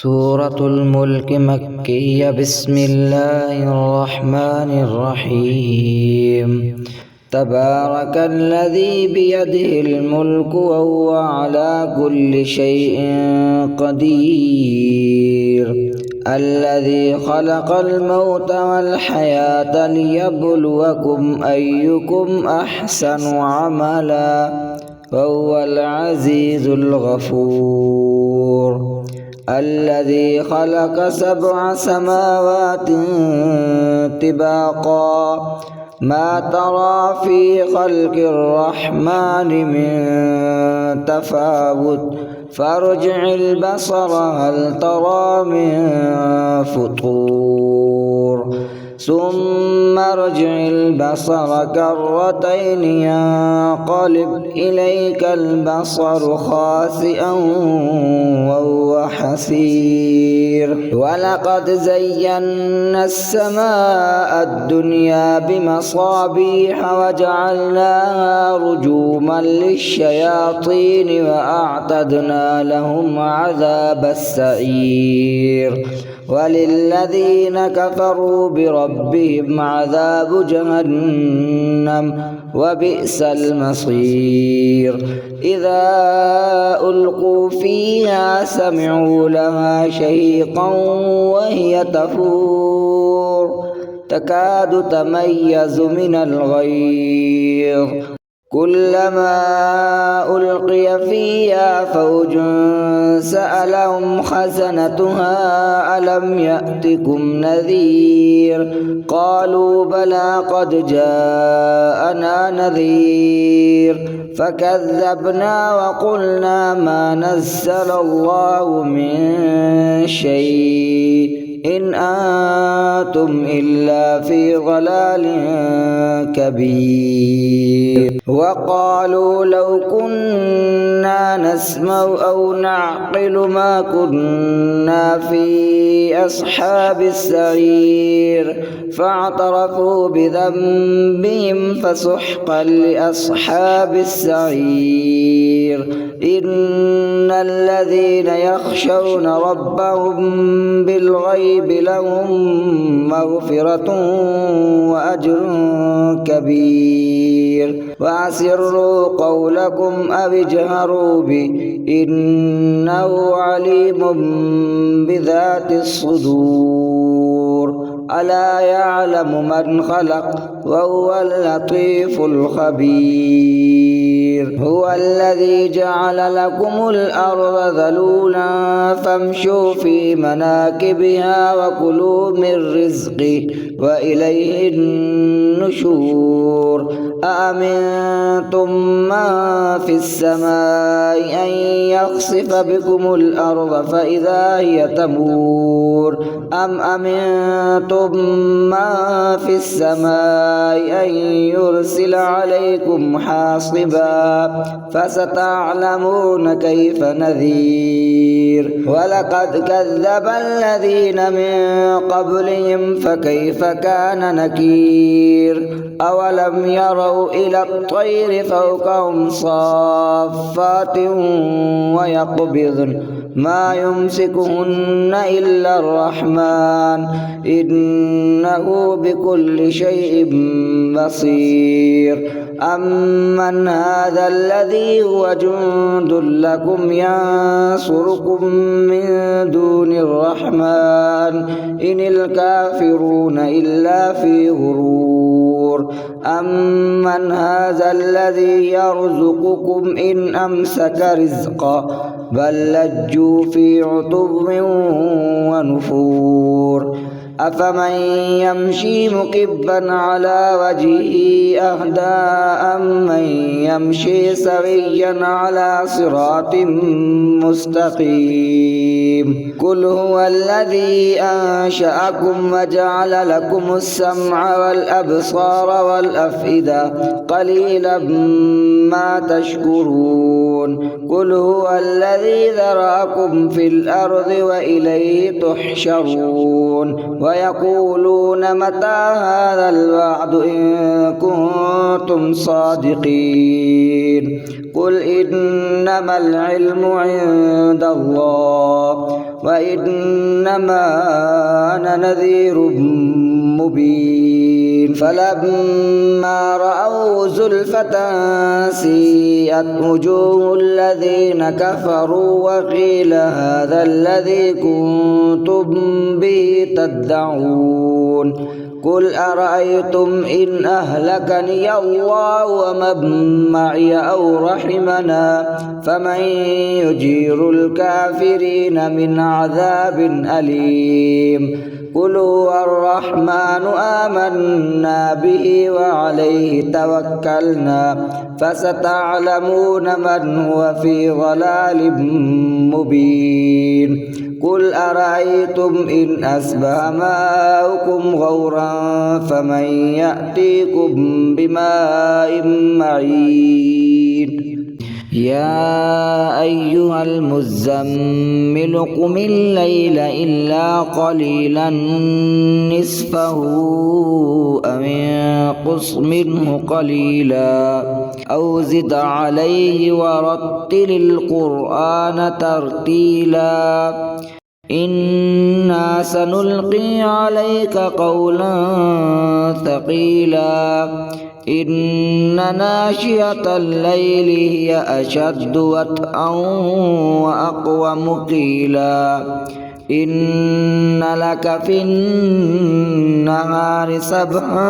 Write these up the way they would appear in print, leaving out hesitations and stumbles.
سورة الملك مكية. بسم الله الرحمن الرحيم. تبارك الذي بيده الملك وهو على كل شيء قدير. الذي خلق الموت والحياة ليبلوكم أيكم أحسن عملا وهو العزيز الغفور. الذي خلق 7 سماوات طباقا ما ترى في خلق الرحمن من تفاوت فارجع البصر هل ترى من فطور ثم ارجع البصر كرتين ينقلب إليك البصر خاسئا وهو حسير. ولقد زينا السماء الدنيا بمصابيح وجعلناها رجوما للشياطين وأعتدنا لهم عذاب السعير. وللذين كفروا بربهم عذاب جهنم وبئس المصير. إذا ألقوا فيها سمعوا لها شهيقا وهي تفور تكاد تميز من الغيظ. كلما ألقي فيها فوج سألهم خزنتها ألم يأتكم نذير قالوا بلى قد جاءنا نذير فكذبنا وقلنا ما نزل الله من شيء إن أنتم إلا في ضلال كبير. وقالوا لو كنا نسمع أو نعقل ما كنا في أصحاب السعير فاعترفوا بذنبهم فسحقا لأصحاب السعير. إن الذين يخشون ربهم بالغيب لهم مغفرة وأجر كبير. وأسروا قولكم أو اجهروا به إنه عليم بذات الصدور. ألا يعلم من خلق وهو اللطيف الخبير. هو الذي جعل لكم الأرض ذلولا فامشوا في مناكبها وكلوا من رزقه وإليه النشور. أأمنتم من في السماء أن يخسف بكم الأرض فإذا هي تمور أم أمنتم من في السماء أن يرسل عليكم حاصبا فستعلمون كيف نذير. ولقد كذب الذين من قبلهم فكيف كان نكير. أولم يروا إلى الطير فوقهم صافات ويقبضن ما يمسكهن إلا الرحمن إنه بكل شيء بصير. أمن هذا الذي هو جند لكم ينصركم من دون الرحمن إن الكافرون إلا في غرور. أمن هذا الذي يرزقكم إن أمسك رزقا بل لجوا في عتب ونفور. أفمن يمشي مكبا على وجهه أهدى أمن يمشي سويا على صراط مستقيم. قل هو الذي أنشأكم وجعل لكم السمع والأبصار والأفئدة قليلا ما تشكرون. قل هو الذي ذرأكم في الأرض وإليه تحشرون. ويقولون متى هذا الوعد إن كنتم صادقين. قل إنما العلم عند الله وإنما أنا نذير مبين فلما رأوا زلفة سيئت وجوه الذين كفروا وقيل هذا الذي كنتم به تدعون قل أرأيتم إن أهلكني الله ومن معي أو رحمنا فمن يجير الكافرين من عذاب أليم قل هو الرحمن آمنا به وعليه توكلنا فستعلمون من هو في ضلال مبين قل أرأيتم إن أصبح ماؤكم غورا فمن يأتيكم بماء معين يا أيها المزمل قم الليل إلا قليلا نصفه أو انقص منه قليلا أو زد عليه ورتل القرآن ترتيلا إنا سنلقي عليك قولا ثقيلا إن ناشئة الليل هي أشد وطئا وأقوم قيلا إن لك في النهار سبحا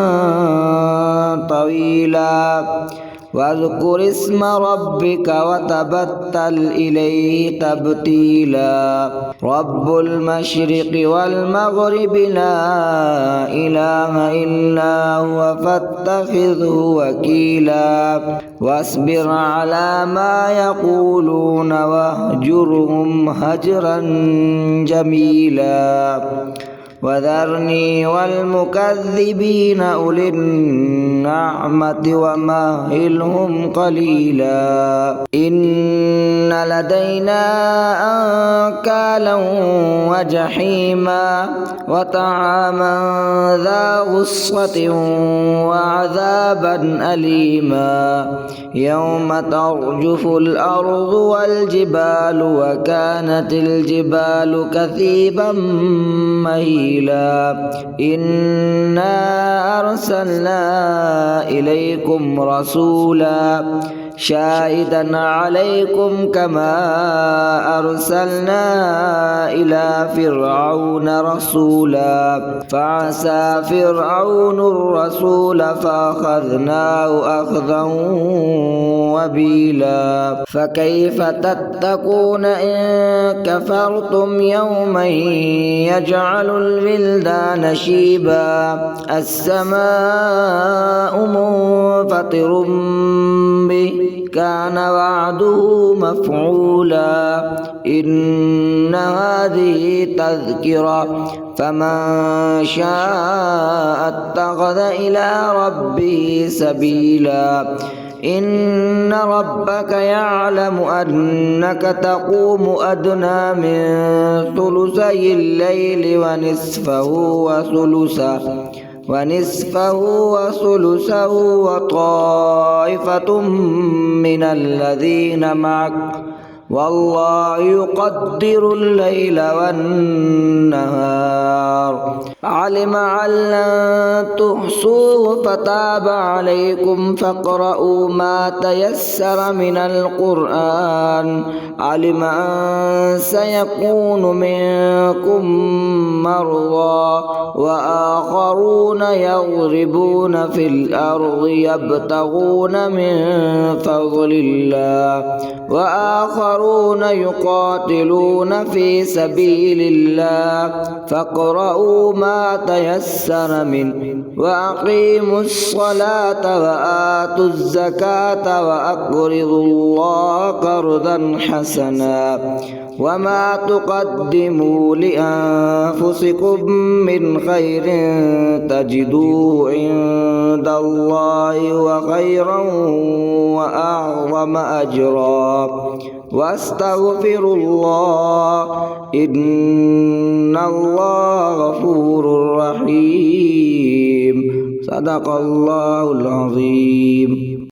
طويلا واذكر اسم ربك وتبتل إليه تبتيلا رب المشرق والمغرب لا إله إلا هو فاتخذه وكيلا واصبر على ما يقولون واهجرهم هجرا جميلا وذرني والمكذبين أولي النعمة ومهلهم قليلا إن لدينا أنكالا وجحيما وطعاما ذا غصة وعذابا أليما يوم ترجف الأرض والجبال وكانت الجبال كثيبا مهيلا إنا أرسلنا إليكم رسولا شاهدا عليكم كما أرسلنا إلى فرعون رسولا فعسى فرعون الرسول فأخذناه أخذا وبيلا فكيف تتقون إن كفرتم يوما يجعل الولدان شيبا السماء منفطر به كان وعده مفعولا إن هذه تذكرة فمن شاء اتخذ إلى ربه سبيلا إن ربك يعلم أنك تقوم أدنى من ثلثي الليل ونصفه وثلثه وطائفة من الذين معك والله يقدر الليل والنهار علم أن لن تحصوه فتاب عليكم فاقرؤوا ما تيسر من القرآن علم أن سيكون منكم مرضى وآخرون يضربون في الأرض يبتغون من فضل الله وآخرون يقاتلون في سبيل الله فاقرؤوا ما تيسر منه وأقيموا الصلاة وآتوا الزكاة وأقرضوا الله قرضا حسنا وما تقدموا لأنفسكم من خير تجدوه عند الله وخيرا وأعظم أجرا واستغفروا الله إن الله غفور رحيم صدق الله العظيم.